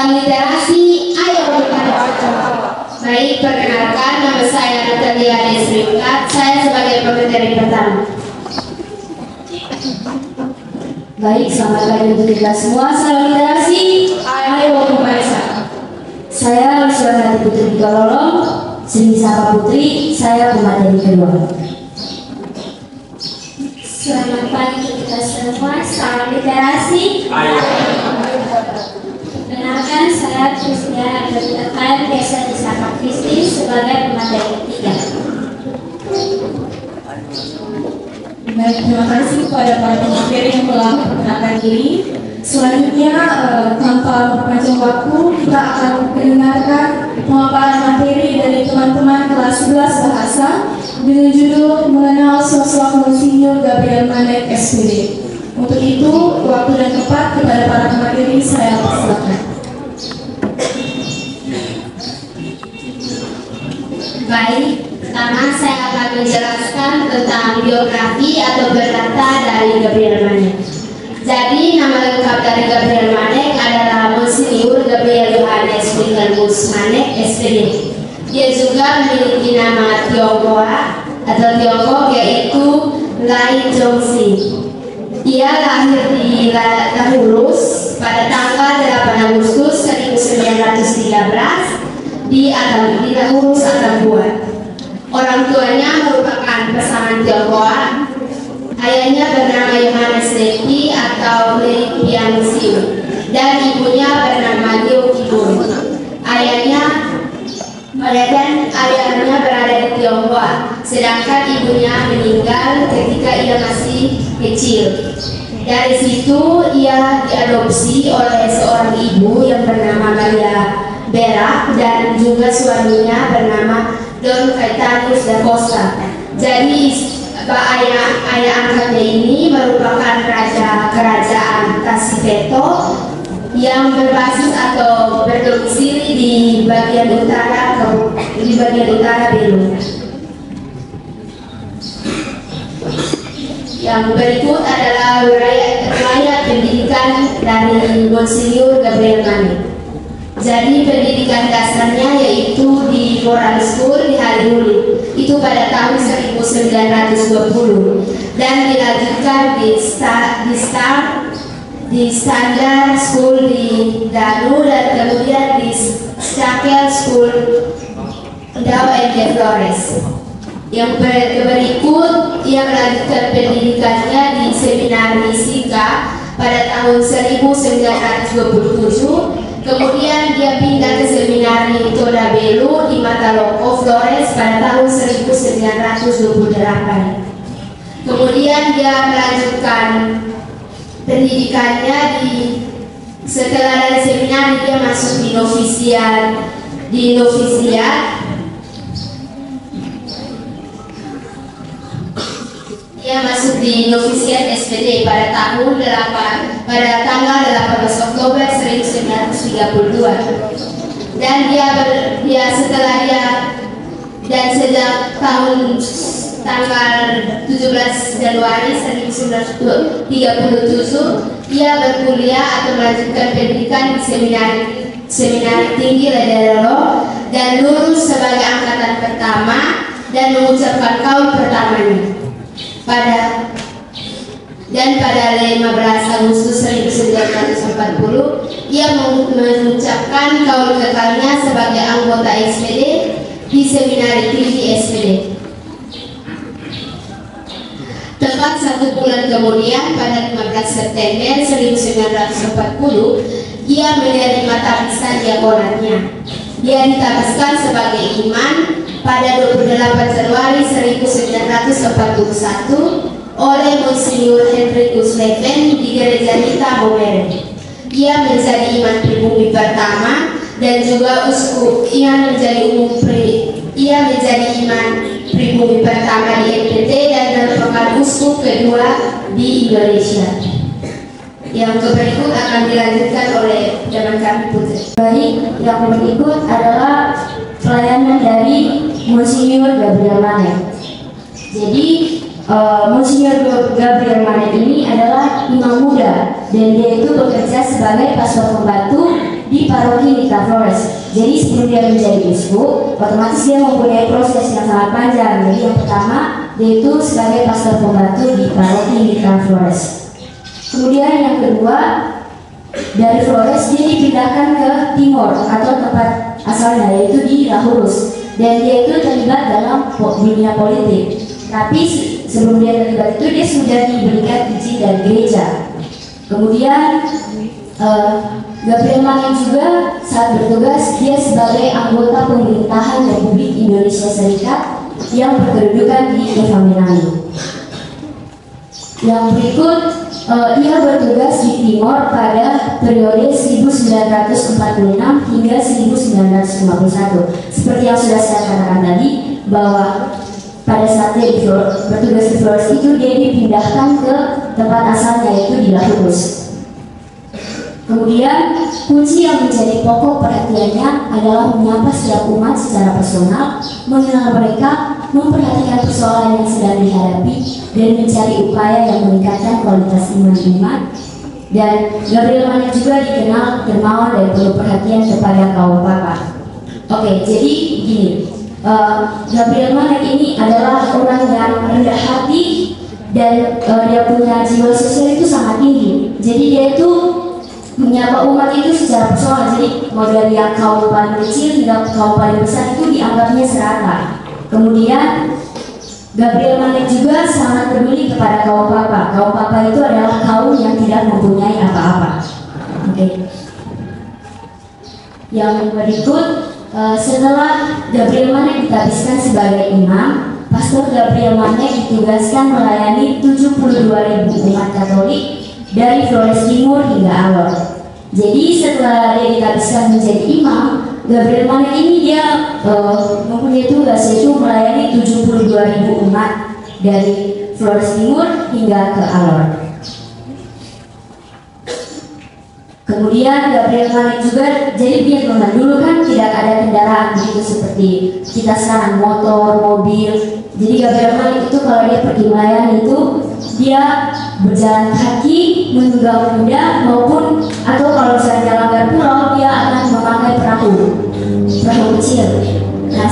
Salam literasi, ayo membaca. Baik, perkenalkan, nama saya Natalia Deswingkat. Saya sebagai pemateri pertama. Baik, selamat pagi untuk kita semua. Salam literasi, ayo membaca. Saya Luciana Putri Kololong, sering disapa Putri. Saya pemateri kedua. Selamat pagi untuk kita semua. Salam literasi, ayo. Kenalkan, saya Kristia Berdekan, biasa disapa Kristi, sebagai pemateri ketiga. Baik, terima kasih kepada para pemateri yang telah memperkenalkan diri. Selanjutnya, tanpa memperpanjang waktu, kita akan mendengarkan pemaparan materi dari teman-teman kelas 11 bahasa dengan judul Mengenal Sosok Monsinyur Gabriel Manek SPD. Untuk itu, waktu dan tempat kepada para pemateri saya persilakan. Baik, pertama saya akan menjelaskan tentang biografi atau biodata dari Gabriel Manek. Jadi, nama lengkap dari Gabriel Manek adalah Monsinyur Gabriel Yohanes Wilhelmus Manek SPD. Dia juga memiliki nama Tionghoa atau Tiongkok, yaitu Lai Zhongxi. Ia lahir di Lahurus pada tanggal 8 Agustus 1913 di Lahurus, Atambua. Orang tuanya merupakan pasangan Tionghoa. Ayahnya bernama Yohanes Levi atau Levi Piansiu dan ibunya bernama Liu Kibun. Ayahnya berada di Tionghoa, sedangkan ibunya meninggal ketika ia masih kecil. Dari situ ia diadopsi oleh seorang ibu yang bernama Maria Berak dan juga suaminya bernama Don Caetanus da Costa. Jadi ayah angkatnya ini merupakan raja kerajaan Tasiveto yang berbasis atau berdomisili di bagian utara Belu. Yang berikut adalah riwayat pendidikan dari Monsinyur Gabriel Manek. Jadi pendidikan dasarnya yaitu di Moral School di Halyuli, itu pada tahun 1920, dan dilanjutkan di Standard School di Danu, dan kemudian di Stakel School Dau de Flores. Yang berikut ia melanjutkan pendidikannya di Seminari Sika pada tahun 1927. Kemudian dia pindah ke Seminari Toda Belu di Mataloco, Flores pada tahun 1928. Kemudian dia melanjutkan pendidikannya setelah dari seminari dia masuk di novisiat SPD pada tanggal 18 Oktober 1932. Dan sejak tanggal 17 Januari 1937 ia berkuliah atau melanjutkan pendidikan di seminari tinggi Ledero dan lulus sebagai angkatan pertama dan mengucapkan kaul pertamanya. Pada 15 Agustus 1940 ia mengucapkan kaul kekalnya sebagai anggota SPD di Seminari Tinggi SPD. Tepat 1 bulan kemudian, pada 15 September 1940 ia menerima tabisan diakonatnya. Dia ditabiskan sebagai imam pada 28 Januari 1941 oleh Monsinyur Hendrikus Leven di Gereja Nita Bomere. Ia menjadi imam pribumi pertama dan juga uskup. Ia menjadi imam pribumi pertama di NTT dan merupakan uskup kedua di Indonesia. Yang berikut akan dilanjutkan oleh teman kami Putri. Baik, yang berikut adalah pelayanan dari Monsinyur Gabriel Manek. Jadi Monsinyur Gabriel Manek ini adalah imam muda dan dia itu bekerja sebagai pastor pembantu di paroki Mitra Flores. Jadi sebelum dia menjadi uskup, otomatis dia mempunyai proses yang sangat panjang. Jadi yang pertama, yaitu sebagai pastor pembantu di paroki Mitra Flores. Kemudian yang kedua, dari Flores dia dipindahkan ke Timor atau tempat asalnya, yaitu di Lahurus. Dan dia itu terlibat dalam dunia politik. Tapi sebelum dia terlibat itu, dia sudah diberikan izin dari gereja. Kemudian Gabriel Manek juga saat bertugas dia sebagai anggota pemerintahan Republik Indonesia Serikat yang berkedudukan di Eva Menani. Yang berikut, ia bertugas di Timor pada periode 1946 hingga 1951. Seperti yang sudah saya katakan tadi, bahwa pada saat dia bertugas di Flores itu, dia dipindahkan ke tempat asalnya, yaitu di Lahurus. Kemudian kunci yang menjadi pokok perhatiannya adalah menyapa setiap umat secara personal, mengenal mereka, memperhatikan persoalan yang sedang dihadapi, dan mencari upaya yang meningkatkan kualitas iman umat. Dan Gabriel Manek juga dikenal dermawan dan penuh perhatian kepada kaum papa. Oke, jadi gini, Gabriel Manek ini adalah orang yang rendah hati dan dia punya jiwa sosial itu sangat tinggi. Jadi dia itu menyapa umat itu secara personal. Jadi mau dari yang kaum paling kecil hingga kaum paling besar itu dianggapnya serata. Kemudian Gabriel Manek juga sangat peduli kepada kaum papa. Kaum papa itu adalah kaum yang tidak mempunyai apa-apa. Oke. Yang berikut, setelah Gabriel Manek ditabiskan sebagai imam, Pastor Gabriel Manek ditugaskan melayani 72.000 umat Katolik dari Flores Timur hingga Alor. Jadi setelah dia ditabiskan menjadi imam, Gabriel Manek ini dia mempunyai tugas, yaitu melayani 72.000 umat dari Flores Timur hingga ke Alor. Kemudian Gabriel Manek juga, jadi dia dulu kan tidak ada kendaraan begitu seperti kita sekarang, motor, mobil. Jadi Gabriel Manek itu kalau dia pergi melayani itu, dia berjalan kaki, menunggang kuda, maupun atau kalau misalnya langgar pulau, dia akan memakai perahu kecil. Nah,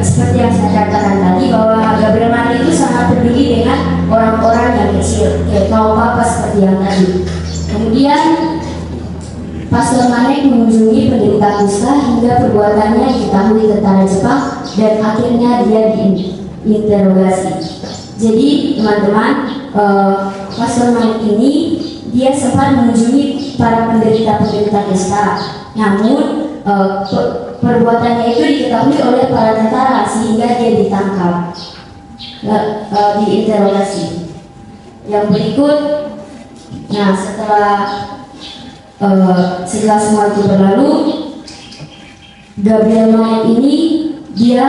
seperti yang saya katakan tadi, bahwa Gabriel Manek itu sangat peduli dengan orang-orang yang kecil, kayak kaum papa seperti yang tadi. Kemudian Pastor Manek mengunjungi penderita kusta hingga perbuatannya diketahui tentara Jepang dan akhirnya dia diinterogasi. Jadi teman-teman, Pastor Manek ini dia sempat mengunjungi para penderita-penderita kusta. Namun perbuatannya itu diketahui oleh para tentara sehingga dia ditangkap, diinterogasi. Yang berikut, nah setelah semua itu berlalu, Gabriel Manek ini dia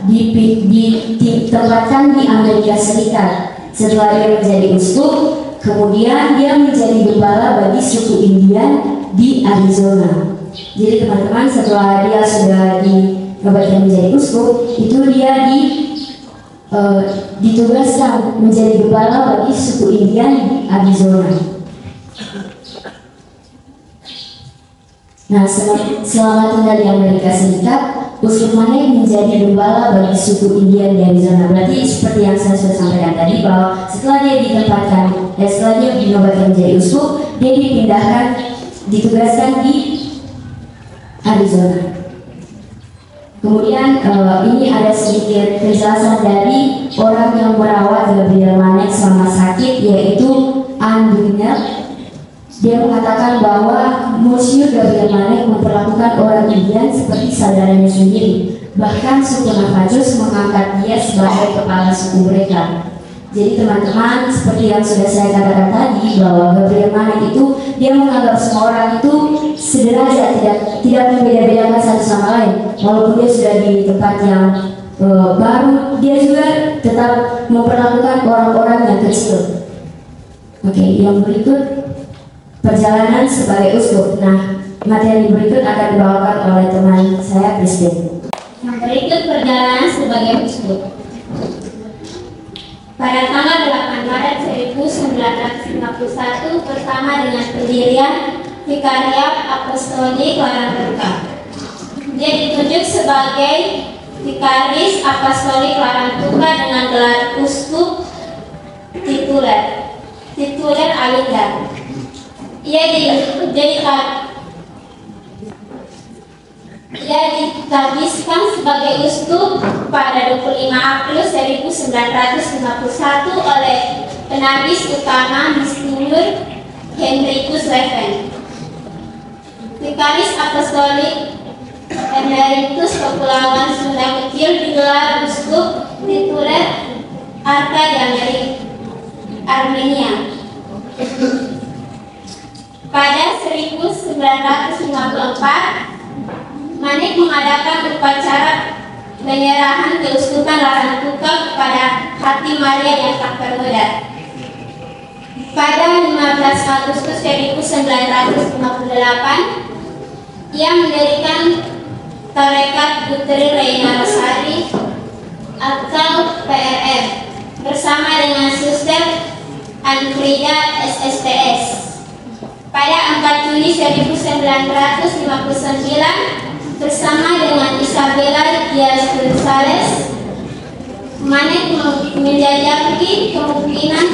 ditempatkan di Amerika Serikat. Setelah dia menjadi uskup, kemudian dia menjadi gembala bagi suku Indian di Arizona. Jadi teman-teman, setelah dia sudah dinobatkan menjadi uskup, itu dia ditugaskan menjadi gembala bagi suku Indian di Arizona. Nah, selama tinggal di Amerika Serikat, Uskup Manek menjadi gembala bagi suku Indian di Arizona. Berarti seperti yang saya sudah sampaikan tadi, bahwa setelah dia setelah dia dinobatkan menjadi uskup, dia ditugaskan di Arizona. Kemudian ini ada sedikit penjelasan dari orang yang merawat Gabriel Manek selama sakit, yaitu Ann Bucknell. Dia mengatakan bahwa Monsieur Gabriel Manek memperlakukan orang Indian seperti saudaranya sendiri. Bahkan suku Navajos mengangkat dia sebagai kepala suku mereka. Jadi teman-teman, seperti yang sudah saya katakan tadi, bahwa Gabriel Manek itu dia menganggap semua orang itu sederajat, tidak membeda-bedakan satu sama lain. Walaupun dia sudah di tempat yang baru, dia juga tetap memperlakukan orang-orang yang kecil. Oke, yang berikut, perjalanan sebagai uskup. Nah, materi berikut akan dibawakan oleh teman saya, Christine. Yang berikut perjalanan sebagai uskup. Pada tanggal 8 Maret 1951 bersama dengan pendirian Vikariat Apostolik Larantuka. Dia ditunjuk sebagai Vikaris Apostolik Larantuka dengan gelar uskup tituler Alinda. Ia ditabiskan sebagai uskup pada 25 April 1951 oleh penabis utama Monsignor Hendrikus Leven. Vikaris Apostolik Emeritus Kepulauan Sunda Kecil digelar uskup tituler Arka di Armenia. Pada 1954 Manik mengadakan upacara penyerahan keuskupan Larantuka kepada Hati Maria yang tak tergoda. Pada 15 Agustus 1958 ia mendirikan Tarekat Putri Reina Rosari atau PRR bersama dengan Suster Anfrida SSTS. Pada 4 Juli 1959 bersama dengan Isabella Diaz Gonzalez, Manik menjajaki kemungkinan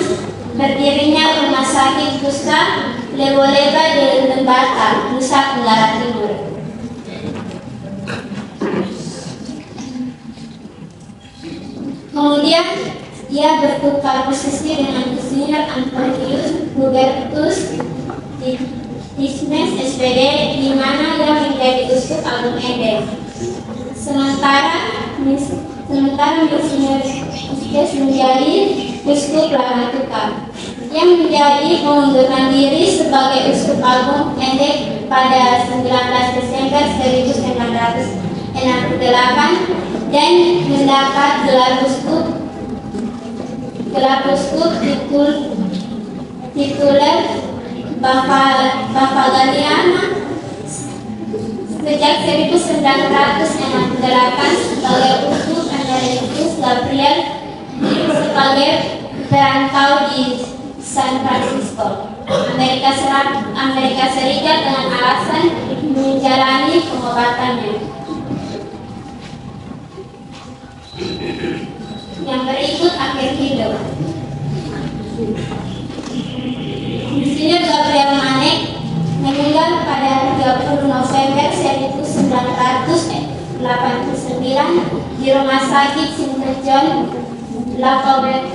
berdirinya Rumah Sakit Pusat Leboleba di Lembata, Nusa Tenggara Timur. Kemudian ia bertukar posisi dengan Monsignor Antonius Hubertus Dismes SPD, di mana ia menjadi uskup Agung Ende. Sementara Monsignor Dismes menjadi uskup Larantuka. Ia mengundurkan diri sebagai uskup Agung Ende pada 19 Desember 1968 dan mendapat gelar uskup tituler Bapagaliana sejak 1968 sebagai uskup Emeritus Gabriel sebagai perantau di San Francisco, Amerika Serikat dengan alasan menjalani pengobatannya. Yang berikut akhir hidup. Monsignor Gabriel Manik meninggal pada 30 November 1989 di Rumah Sakit St. John Lafayette,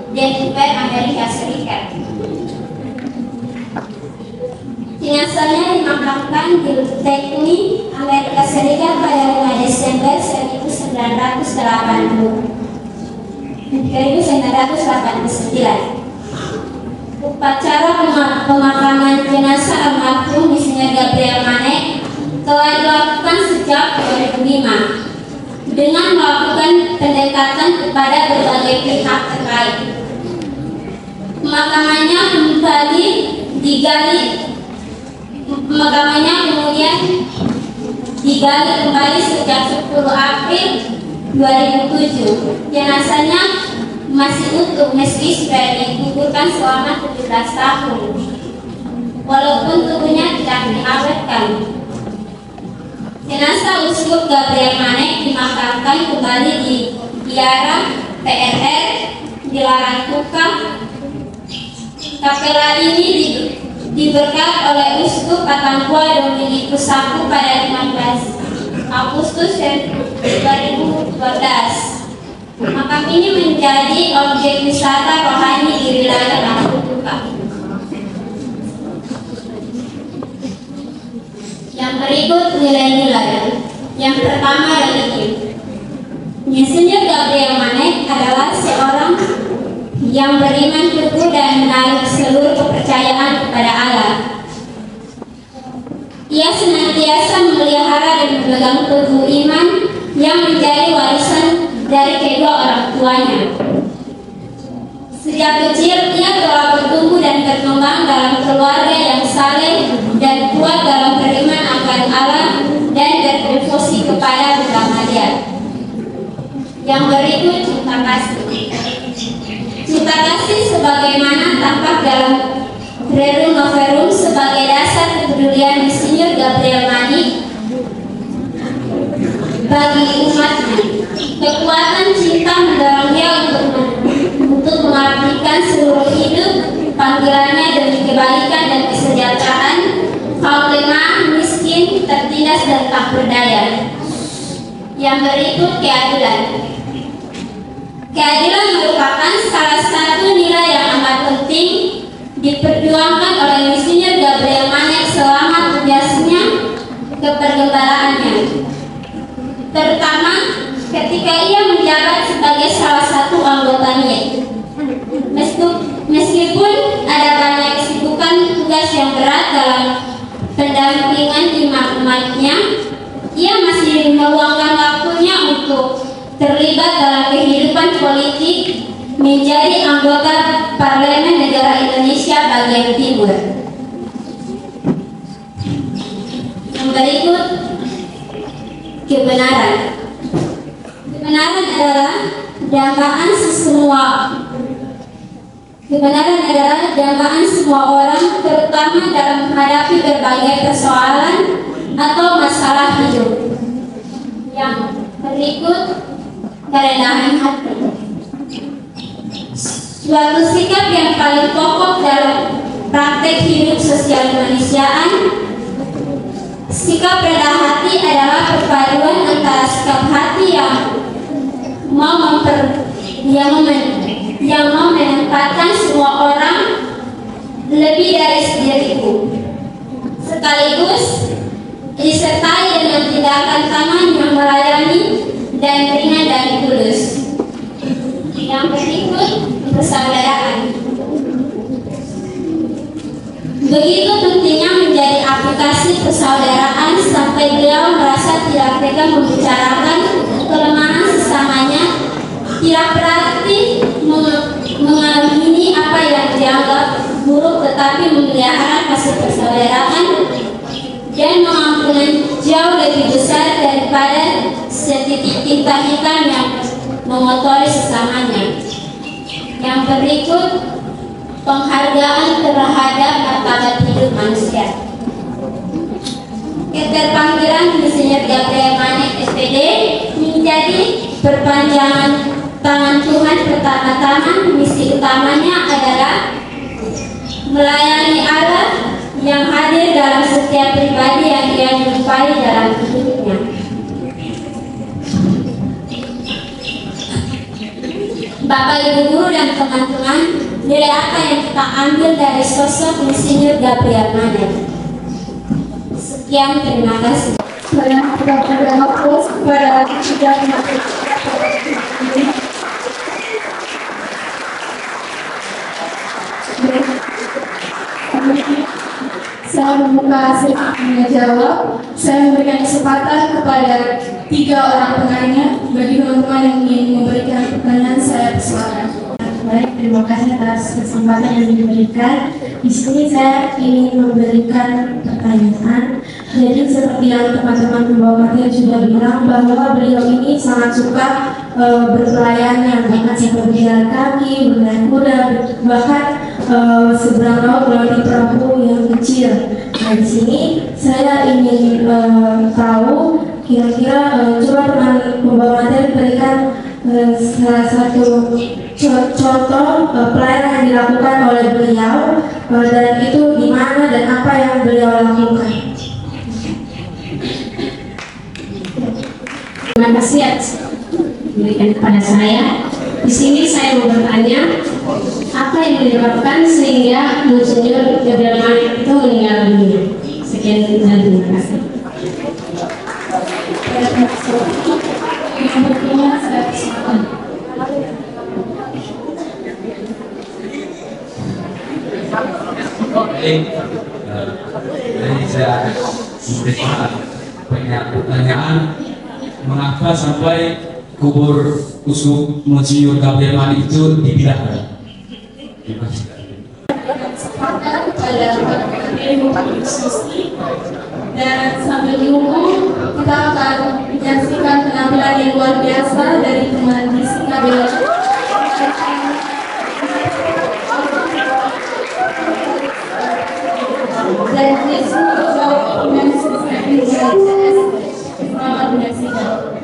Denver, Amerika Serikat. Jenazahnya dimakamkan di Tekni, Amerika Serikat pada 5 Desember 1989. Upacara pemakaman jenazah almarhum Monsignor Gabriel Manik telah dilakukan sejak 2005 dengan melakukan pendekatan kepada berbagai pihak terkait. Pemakamannya kemudian digali kembali sejak 10 April 2007. Jenazahnya masih utuh meski sudah dikuburkan selama 17 tahun, walaupun tubuhnya tidak diawetkan. Jenazah Uskup Gabriel Manik dimakamkan kembali di Biara PRR di Larantuka. Kapela ini diberkat oleh Uskup Patangkuai Dominikus I pada 15 Agustus 2012. Makam ini menjadi objek wisata rohani di wilayah Larantuka. Yang berikut nilai-nilai. Yang pertama, religi. Monsignor Gabriel Manik adalah seorang yang beriman teguh dan menaruh seluruh kepercayaan kepada Allah. Ia senantiasa memelihara dan memegang teguh iman yang menjadi warisan dari kedua orang tuanya. Sejak kecil ia telah bertumbuh dan berkembang dalam keluarga yang saleh dan kuat dalam beriman akan Allah dan berdevosi kepada agama Dia. Yang berikut cinta kasih. Cinta kasih sebagaimana tampak dalam Rerum Noverum sebagai dasar kepedulian Insinyur Gabriel Manik bagi umatnya. Kekuatan cinta mendorongnya untuk mengabdikan seluruh hidup panggilannya demi kebaikan dan kesejahteraan kaum lemah, miskin, tertindas dan tak berdaya. Yang berikut keadilan. Keadilan merupakan salah satu nilai yang amat penting diperjuangkan oleh Insinyur Gabriel Manik selama tugasnya kepergembalaannya, terutama ketika ia menjabat sebagai salah satu anggotanya. Meskipun ada banyak kesibukan tugas yang berat dalam pendampingan umatnya, ia masih meluangkan waktunya untuk terlibat dalam kehidupan politik, menjadi anggota Parlemen Negara Indonesia bagian Timur. Yang berikut, kebenaran. Kebenaran adalah dambaan semua orang, terutama dalam menghadapi berbagai persoalan atau masalah hidup. Yang berikut, kerendahan hati. Suatu sikap yang paling pokok dalam praktek hidup sosial kemanusiaan. Sikap rendah hati adalah perpaduan antara sikap hati yang mau menempatkan semua orang lebih dari diriku, sekaligus disertai dengan tindakan tangan yang melayani dan ringan dan tulus. Yang berikut, persaudaraan. Begitu pentingnya menjadi aplikasi persaudaraan sampai beliau merasa tidak tega membicarakan kelemahan sesamanya, tidak berarti mengamini apa yang dianggap buruk, tetapi memelihara kasih persaudaraan dan mengampunan jauh lebih besar daripada setitik tinta hitam yang mengotori sesamanya. Yang berikut, penghargaan terhadap martabat hidup manusia. Keterpanggilan Insinyur Gabriel Manik SPD menjadi perpanjangan tangan Tuhan. Pertama-tama, misi utamanya adalah melayani Allah yang hadir dalam setiap pribadi yang ia jumpai dalam hidupnya. Bapak, Ibu guru dan teman-teman, nilai apa yang kita ambil dari sosok Insinyur Gabriel Manik? Sekian, terima kasih. Saya berikan fokus kepada tiga teman-teman. Saya membuka sesi tanya jawab. Saya memberikan kesempatan kepada 3 orang penanya. Bagi teman-teman yang ingin memberikan pertanyaan, saya persilakan. Baik, terima kasih atas kesempatan yang diberikan. Di sini saya ingin memberikan pertanyaan. Jadi seperti yang teman-teman pembawa materi sudah bilang, bahwa beliau ini sangat suka berpelayanan, bahkan sampai berjalan kaki, bernaik kuda, bahkan seberang laut melalui perahu yang kecil. Nah, di sini saya ingin tahu kira-kira coba teman pembawa materi berikan salah satu contoh pelayanan yang dilakukan oleh beliau, dan itu di mana dan apa yang beliau lakukan. Terima kasih atas berikan kepada saya. Di sini saya mau bertanya, apa yang menyebabkan sehingga Insinyur Gabriel Manik itu meninggal dunia? Sekian dan terima kasih. Jadi saya memberikan pertanyaan, mengapa sampai kubur usuk Insinyur Gabriel Manik itu dipindahkan? Terima kasih. Dan sambil menunggu, kita akan menyaksikan penampilan yang luar biasa dari teman Gabriel. dan Yesus menjawab dengan selamat menyaksikan.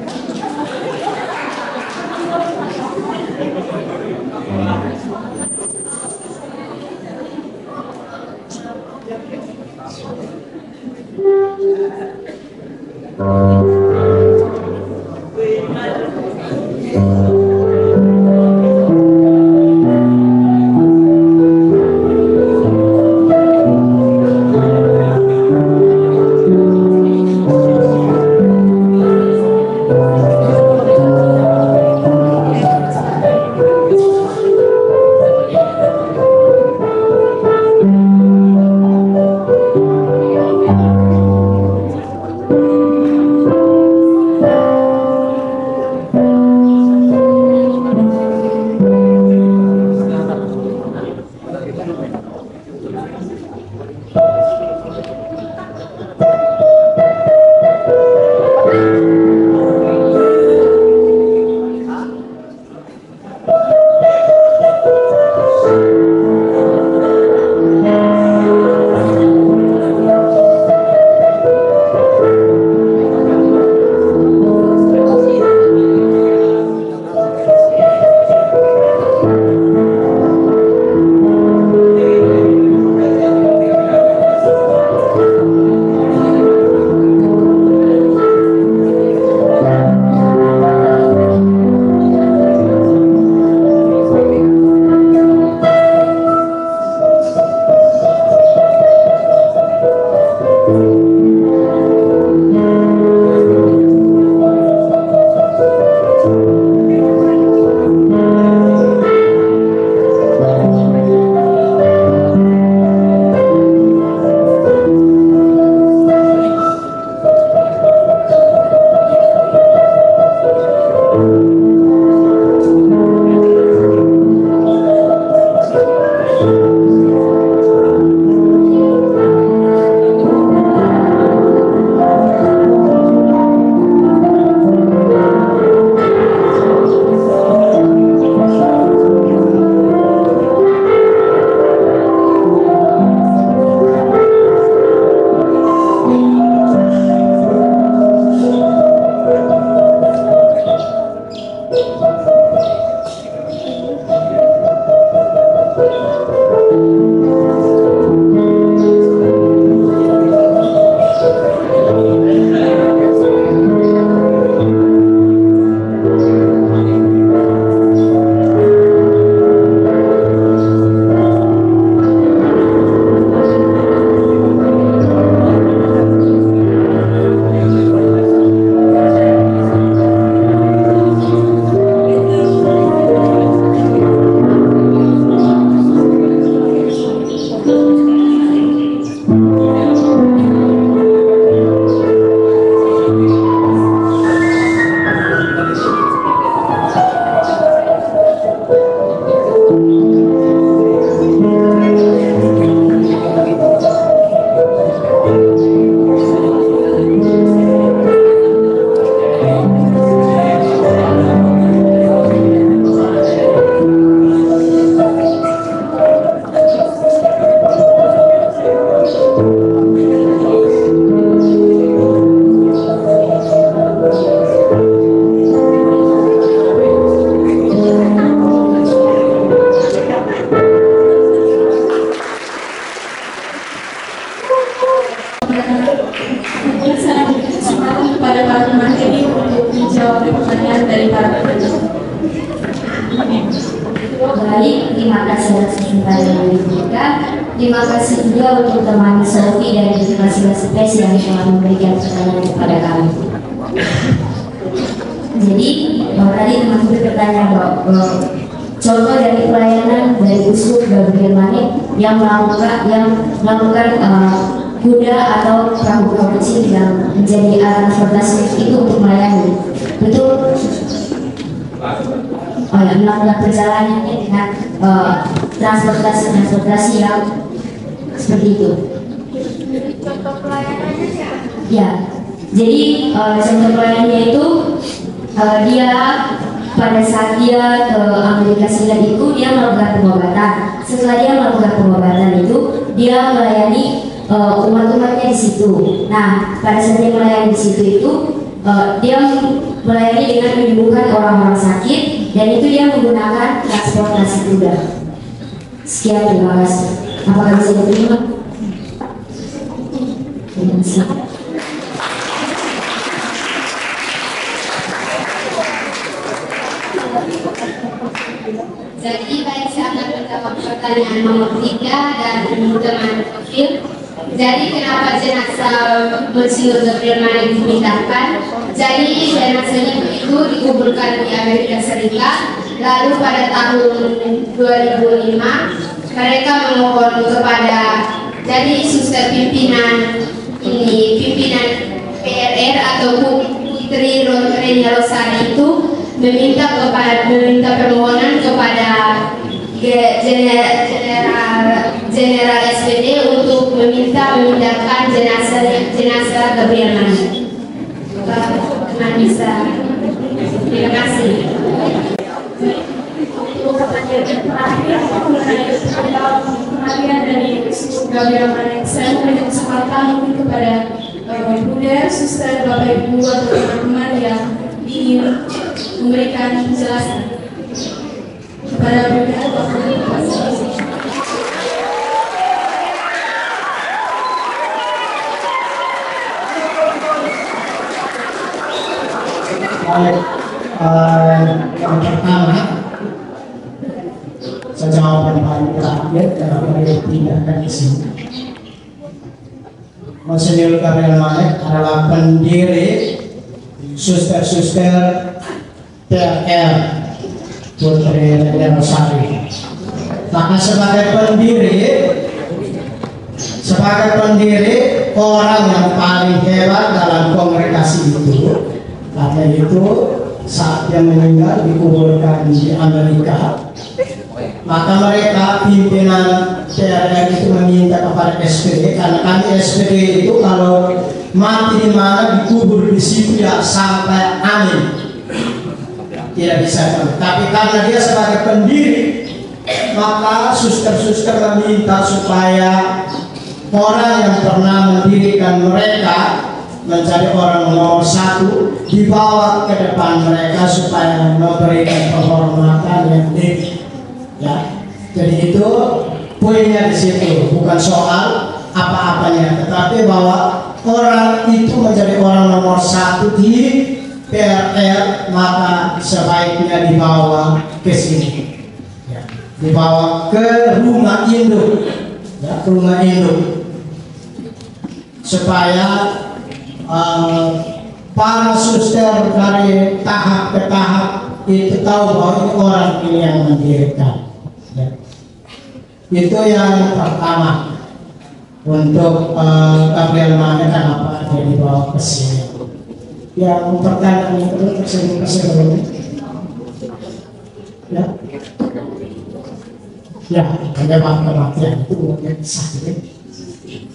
Baik, terima kasih atas kesempatan yang diberikan. Terima kasih juga untuk teman Sophie dan Edukasi Space yang telah memberikan pertanyaan kepada kami. Jadi, tadi teman bertanya bahwa contoh dari pelayanan dari Uskup Gabriel Manik yang melakukan kuda atau perahu kecil yang menjadi alat transportasi itu untuk melayani. Betul? Oh ya, melakukan perjalanannya dengan transportasi yang seperti itu. Contoh pelayanannya siapa? Ya, jadi contoh pelayanannya itu dia pada saat dia ke Amerika Serikat itu dia melakukan pengobatan. Setelah dia melakukan pengobatan itu dia melayani umat-umatnya di situ. Nah, pada saat dia melayani di situ itu dia melayani dengan menyembuhkan orang-orang sakit, dan itu dia menggunakan transportasi kuda. Sekian, terima kasih. Apakah bisa diterima? Terima kasih. Jadi baik, saya akan menjawab pertanyaan nomor 3 dari teman profil. Jadi kenapa jenazah Monsinyur Gabriel Manek dipindahkan? Jadi jenazahnya itu dikuburkan di Amerika Serikat. Lalu pada tahun 2005 mereka memohon kepada jadi suster pimpinan PRR atau Putri Renia Rosari itu meminta permohonan kepada General SPD untuk meminta memindahkan jenazah Gabriel Manek. Teman bisa. Terima kasih. Untuk pertanyaan terakhir mengenai kematian dari Gabriel Manek, saya memberikan kesempatan mungkin kepada Bruder, Suster, Bapak Ibu atau teman-teman yang ingin memberikan penjelasan kepada Bruder. Yang pertama, jawaban paling terakhir kenapa dia pindahkan di sini. Monsinyur Gabriel Manek adalah pendiri suster-suster PRR Putri Renia Rosari. Maka sebagai pendiri orang yang paling hebat dalam kongregasi itu, karena itu saat dia meninggal dikuburkan di Amerika. Maka mereka pimpinan PRR itu meminta kepada SPD, karena kami SPD itu kalau mati di mana dikubur di situ ya sampai amin, tidak bisa. Tapi karena dia sebagai pendiri, maka suster-suster meminta supaya orang yang pernah mendirikan mereka menjadi orang nomor 1 dibawa ke depan mereka supaya memberikan penghormatan yang tinggi. Ya, jadi itu poinnya di situ, bukan soal apa-apanya, tetapi bahwa orang itu menjadi orang nomor 1 di PRR, maka sebaiknya dibawa ke sini, ya, dibawa ke rumah induk, ya, rumah induk, supaya para suster dari tahap ke tahap itu tahu bahwa ini orang ini yang mendirikan. Ya. Itu yang pertama untuk Gabriel Manek kenapa dia dibawa ke sini. Yang pertanyaan yang kedua kasih dulu. Ya, ya, memang kematian itu mungkin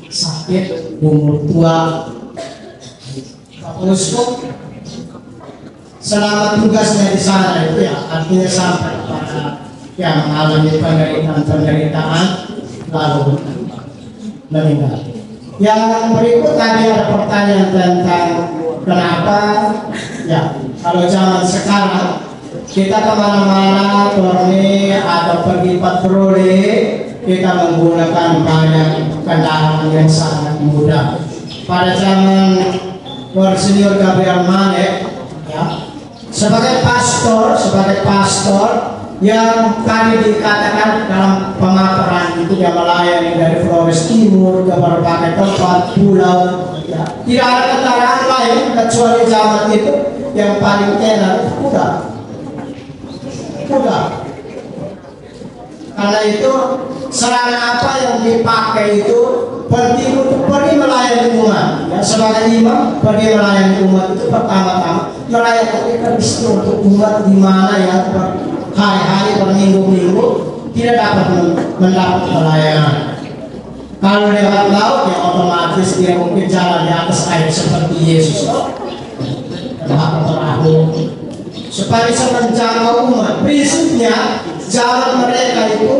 sakit, umur tua. Pak Uskup selama tugasnya di sana itu ya artinya sampai pada yang mengalami penderitaan lalu meninggal. Yang berikut tadi ada pertanyaan tentang kenapa ya kalau zaman sekarang kita kemana-mana turni atau pergi patroli kita menggunakan banyak kendaraan yang sangat mudah. Pada zaman Monsinyur Gabriel Manek ya, sebagai pastor yang tadi dikatakan dalam pemaparan itu dia melayani dari Flores Timur ke berbagai tempat pulau ya. Tidak ada kendaraan lain kecuali zaman itu yang paling tenar kuda. Karena itu sarana apa yang dipakai itu penting untuk pergi melayani umat ya, sebagai imam pergi melayani umat itu pertama-tama melayani Kristi untuk umat di mana ya hari-hari berminggu-minggu tidak dapat mendapat pelayanan. Kalau lewat laut ya otomatis dia mungkin jalan di atas air seperti Yesus perahu supaya bisa menjangkau umat. Prinsipnya jalan mereka itu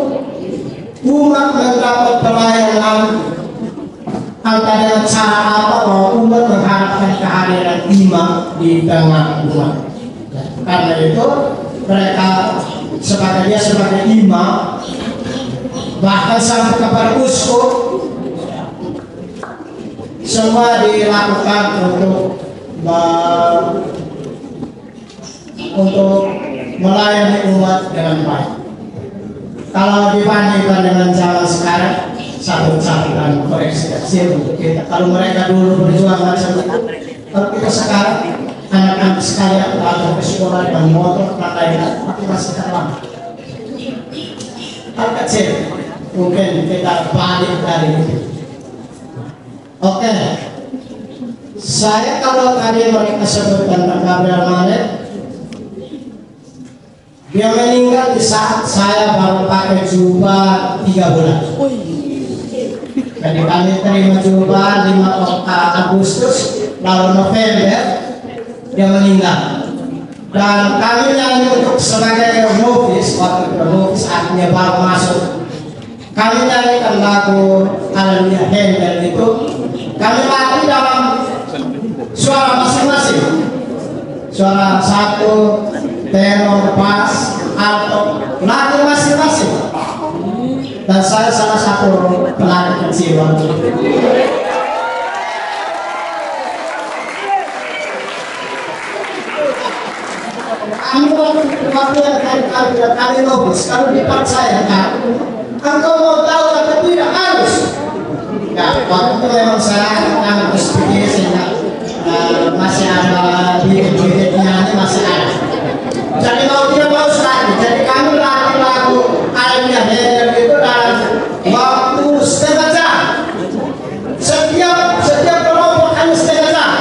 umat mendapat pelayanan dengan cara apa bahwa umat mengharapkan kehadiran imam di tengah umat. Karena itu mereka sebagai imam, bahkan sampai kepada uskup, semua dilakukan untuk melayani umat dengan baik. Kalau dibandingkan dengan zaman sekarang, satu catatan koreksi kecil kita. Kalau mereka dulu berjuang macam itu, kalau kita sekarang anak-anak sekalian atau ke sekolah dengan motor lain-lain, tapi masih terlambat. Hal kecil, mungkin kita balik dari itu. Oke, saya kalau tadi mereka sebutkan tentang Gabriel Manet, dia meninggal di saat saya baru pakai jubah 3 bulan. Jadi kami terima jubah 5 Agustus, lalu November dia meninggal. Dan kami nyanyi untuk sebagai novice, waktu itu novice artinya baru masuk. Kami nyanyikan lagu Haleluya Handel itu, kami latih dalam suara masing-masing. Suara satu, tenor, bass, alto, latih masing-masing. Dan saya salah satu pelatih kecil waktu itu. Waktu yang kali novice, kalau dipercayakan, engkau mau tahu atau tidak harus. Ya, waktu itu memang saya anak SPG sehingga masih ada bibit-bibitnya masih ada. Jadi mau tidak mau lagi. Jadi kami latih lagu Haleluya Handel itu dalam waktu setengah jam. Setiap kelompok kami setengah jam.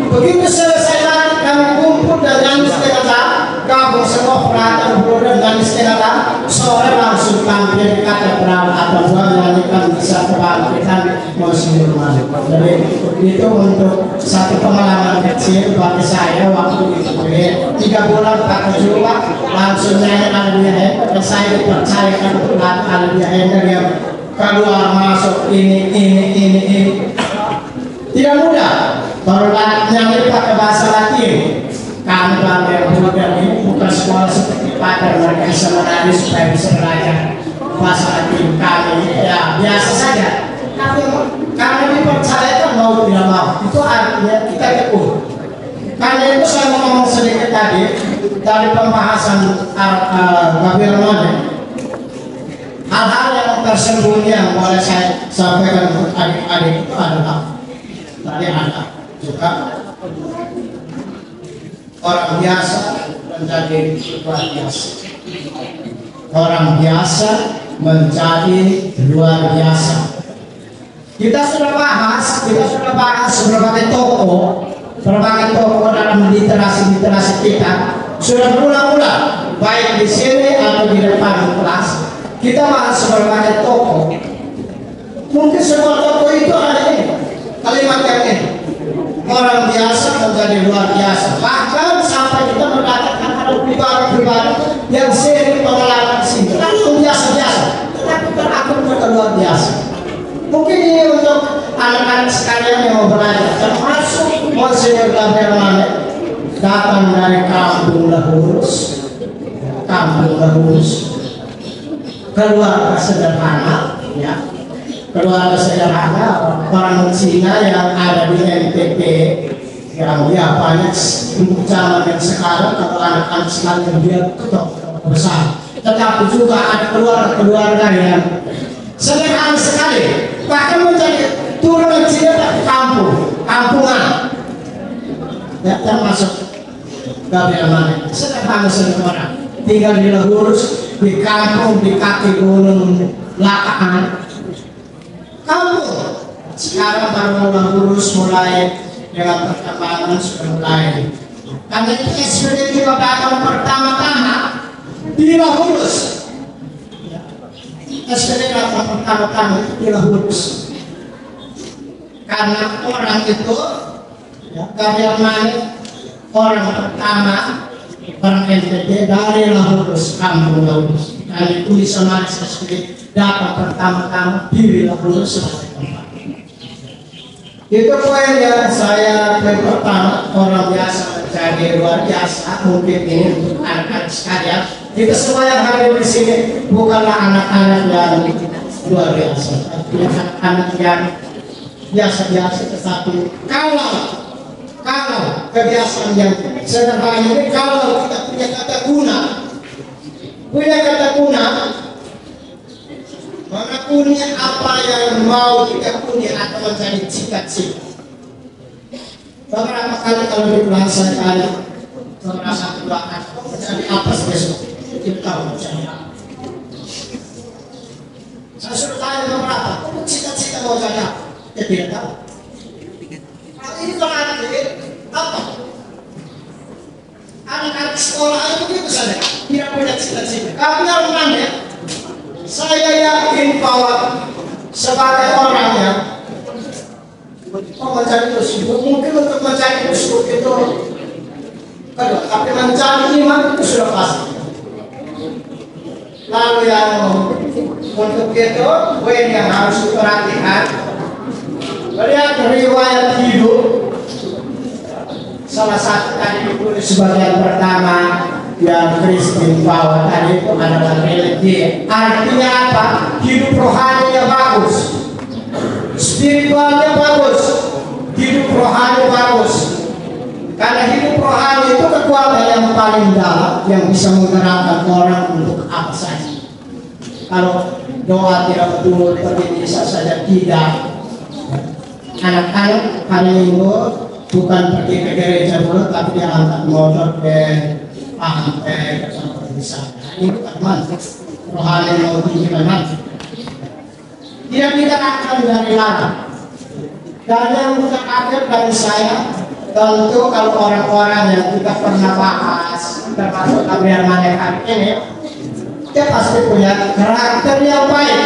Begitu selesai lagi kami kumpul dan nyanyi setengah jam. Gabung semua peralatan dan nyanyi setengah jam. Sore langsung tampil di katedral atau menyanyikan bisa kebangkitan Monsinyur Manet. Jadi itu untuk satu pengalaman kecil bagi saya waktu itu. 3 bulan pakai jubah langsung nyanyi Haleluya Handel, dan saya dipercayakan untuk Haleluya Handel yang keluar masuk ini. Tidak mudah. Baru nyanyi pakai bahasa Latin. Kami bangga bukan ini bukan sekolah seperti Padang, mereka bisa menari supaya bisa belajar bahasa Latin. Kami ya biasa saja. Tapi karena dipercayakan mau tidak mau, itu artinya kita tekun. Karena itu saya mau ngomong sedikit tadi dari pembahasan Gabriel Manet. Hal-hal yang tersembunyi yang boleh saya sampaikan untuk adik-adik itu adalah tadi ada juga orang biasa menjadi luar biasa. Orang biasa menjadi luar biasa. Kita sudah bahas berbagai tokoh dalam literasi kita sudah berulang-ulang, baik di sini atau di depan kelas. Kita bahas berbagai tokoh. Mungkin semua tokoh itu ada ini kalimat yang ini. Orang biasa menjadi luar biasa. Bahkan sampai kita mengatakan ada pribadi-pribadi yang sering pengalaman sini langsung biasa-biasa, tetapi terakhir mereka luar biasa. Mungkin ini untuk anak-anak sekalian yang mau belajar, termasuk Monsinyur Gabriel Manet datang dari kampung Lahurus, keluarga sederhana, ya. Keluarga sederhana orang Cina yang ada di NTT yang dia banyak untuk zaman yang sekarang. Kalau anak-anak sekalian dia ketok besar, tetapi juga ada keluarga yang sederhana sekali, bahkan menjadi turunan Cina dari kampungan, ya, termasuk Gabriel Manet sederhana tinggal di Lahurus, di kampung di kaki gunung Lakaan. Kampung sekarang baru Lahurus mulai dengan perkembangan sudah mulai. Karena itu SPD juga datang pertama-tama di Lahurus. SPD datang pertama-tama di Lahurus. Karena orang itu, ya, Gabriel Manet orang pertama orang NTT dari Lahurus, kampung Lahurus. Dan itu bisa masuk SPD datang pertama-tama di Lahurus sebagai tempat. Itu poin yang saya pertama, orang biasa menjadi luar biasa. Mungkin ini untuk anak-anak sekalian. Kita semua yang hadir di sini bukanlah anak-anak yang luar biasa, tapi anak-anak yang biasa-biasa. Tetapi kalau kebiasaan yang sederhana ini, kalau kita punya kata guna, maka punya apa yang mau kita punya atau menjadi cita-cita. Beberapa kali kalau di kelas saya merasa kebakar, menjadi apa besok? Kita tahu menjadi apa. Saya suruh tanya beberapa, cita-cita mau jadi apa? Dia tidak tahu. Ini kalau anak ini apa? Anak-anak sekolah itu begitu saja, tidak punya cita-cita. Karena rumahnya, saya yakin bahwa sebagai orang yang mencari uskup, mungkin untuk mencari uskup itu kedua, tapi mencari iman itu sudah pasti. Lalu yang untuk itu, poin yang harus diperhatikan, melihat riwayat hidup. Salah satu tadi ditulis sebagian pertama yang Kristen bahwa tadi itu adalah religi. Artinya apa? Hidup rohaninya bagus, spiritualnya bagus, hidup rohani bagus. Karena hidup rohani itu kekuatan yang paling dalam yang bisa menggerakkan orang untuk apa saja. Kalau doa tidak betul, pergi bisa saja tidak. Anak-anak hari Minggu bukan pergi ke gereja dulu, tapi dia angkat motor ke pantai sampai di sana. Ini bukan mantap. Rohani mau tinggi memang. Tidak digerakkan dari larang. Dan yang terakhir dari saya, tentu kalau orang-orang yang kita pernah bahas, termasuk Gabriel Manek hari ini, dia pasti punya karakter yang baik.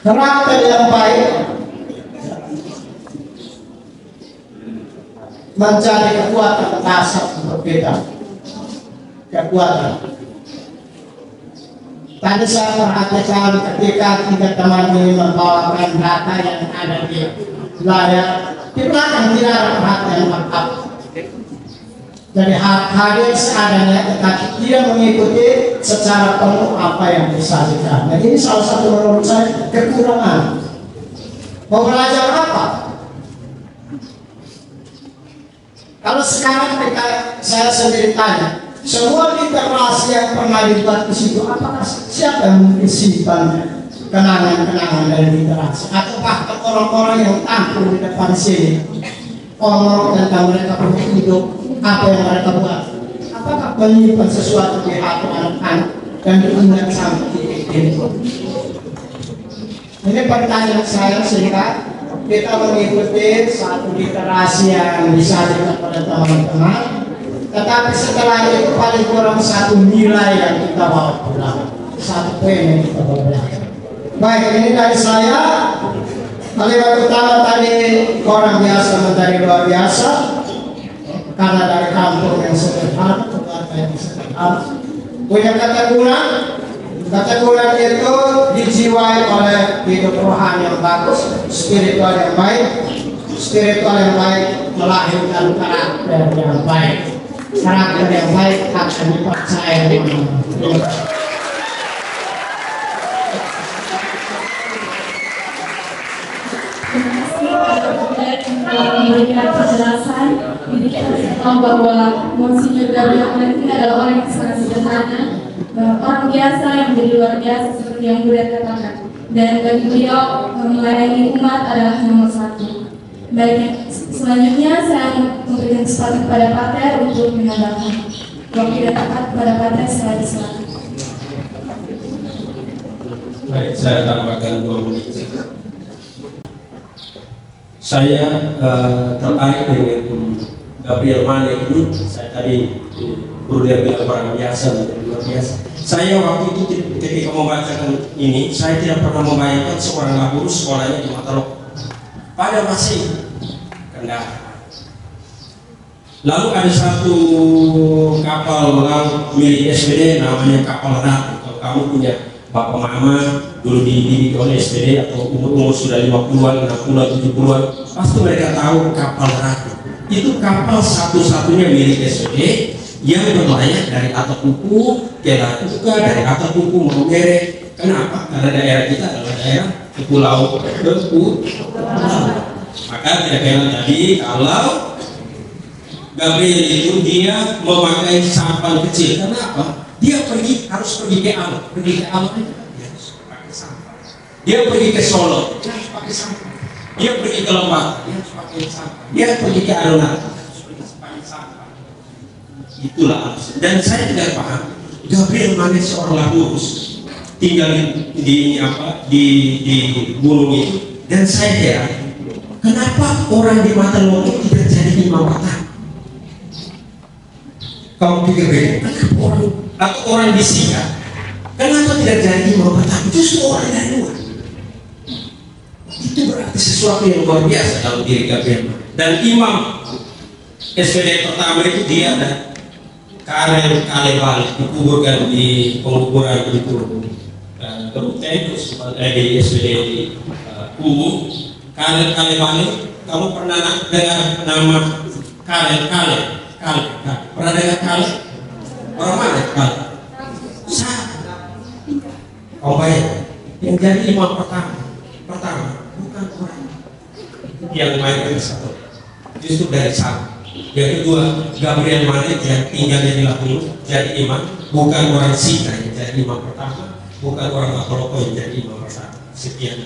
Karakter yang baik mencari kekuatan dasar untuk kita. Kekuatan. Tadi saya perhatikan ketika tiga teman ini membawakan data yang ada di layar, di belakang tidak ada perhatian lengkap. Jadi hadir seadanya, tetapi tidak mengikuti secara penuh apa yang disajikan. Nah, ini salah satu menurut saya kekurangan. Mau belajar apa? Kalau sekarang saya sendiri tanya, semua literasi yang pernah dibuat di situ, apakah siapa yang menyimpan kenangan-kenangan dari literasi? Atau bahkan orang-orang yang tampil di depan sini, ngomong tentang mereka punya hidup, apa yang mereka buat? Apakah menyimpan sesuatu di hati anak-anak dan diingat sampai titik ini? Ini pertanyaan saya sehingga kita mengikuti satu literasi yang disajikan pada teman-teman, tetapi setelah itu paling kurang satu nilai yang kita bawa pulang, satu poin yang kita bawa pulang. Baik, ini dari saya. Kalimat utama tadi, orang biasa menjadi luar biasa karena dari kampung yang sederhana, keluarga yang sederhana, punya kata guna itu dijiwai oleh hidup rohani yang bagus, spiritual yang baik. Spiritual yang baik melahirkan karakter yang baik. Karakter yang baik akan dipercaya dengan memberikan penjelasan. Jadi kita tahu bahwa Monsinyur Gabriel Manek ini adalah orang yang sangat sederhana, orang biasa yang menjadi luar biasa seperti yang Budet katakan. Dan bagi beliau melayani umat adalah nomor satu. Baik, selanjutnya saya memberikan kesempatan kepada Pater untuk menambahkan. Waktu tidak tepat kepada Pater, saya diserahkan. Baik, saya tambahkan 2 menit. Saya tertarik dengan Gabriel Manek ini. Saya tadi Bruder bilang orang biasa, luar biasa. Saya waktu itu ketika membacakan ini, saya tidak pernah membayangkan seorang guru sekolahnya di Matarok pada masih Kendal. Lalu ada satu kapal laut milik SPD namanya kapal Ratu. Kalau kamu punya bapak mama dulu dididik oleh SPD atau umur sudah 50-an, 60-an, 70-an, pasti mereka tahu kapal Ratu. Itu kapal satu-satunya milik SPD yang berlayar dari Atapuku ke Latuka, dari Atapuku mau Mere. Kenapa? Karena daerah kita adalah daerah kepulauan. Maka kira-kira tadi kalau Gabriel itu dia memakai sampan kecil, kenapa? Dia harus pergi ke Alat, dia harus pakai sampan. Dia pergi ke Solo, dia harus pakai sampan. Dia pergi ke Lembang, dia harus pakai sampan. Dia pergi ke Aruna, harus pakai sampan. Itulah alasan. Dan saya tidak paham, Gabriel Manek seorang lurus tinggal di gunung itu, dan saya heran kenapa orang di Mataloka tidak jadi imam pertama. Kamu pikir bagaimana? Kenapa orang di Sika kenapa tidak jadi imam pertama? Justru orang dari luar. Itu berarti sesuatu yang luar biasa dalam diri Gabriel. Dan imam SPD pertama itu dia dan Karel Kalebali dikuburkan di penguburan itu terus di SPD Kubu. Karel Kalebali, kamu pernah dengar nama Karel? Pernah dengar Karel? Orang mana Karel? Kau bayang yang jadi imam pertama bukan orang yang main ke satu, justru dari sana. Yang kedua, Gabriel Manek yang tinggal di Lampung jadi imam, bukan orang Sika yang jadi imam pertama, bukan orang Mataloka yang jadi imam pertama. Sekian.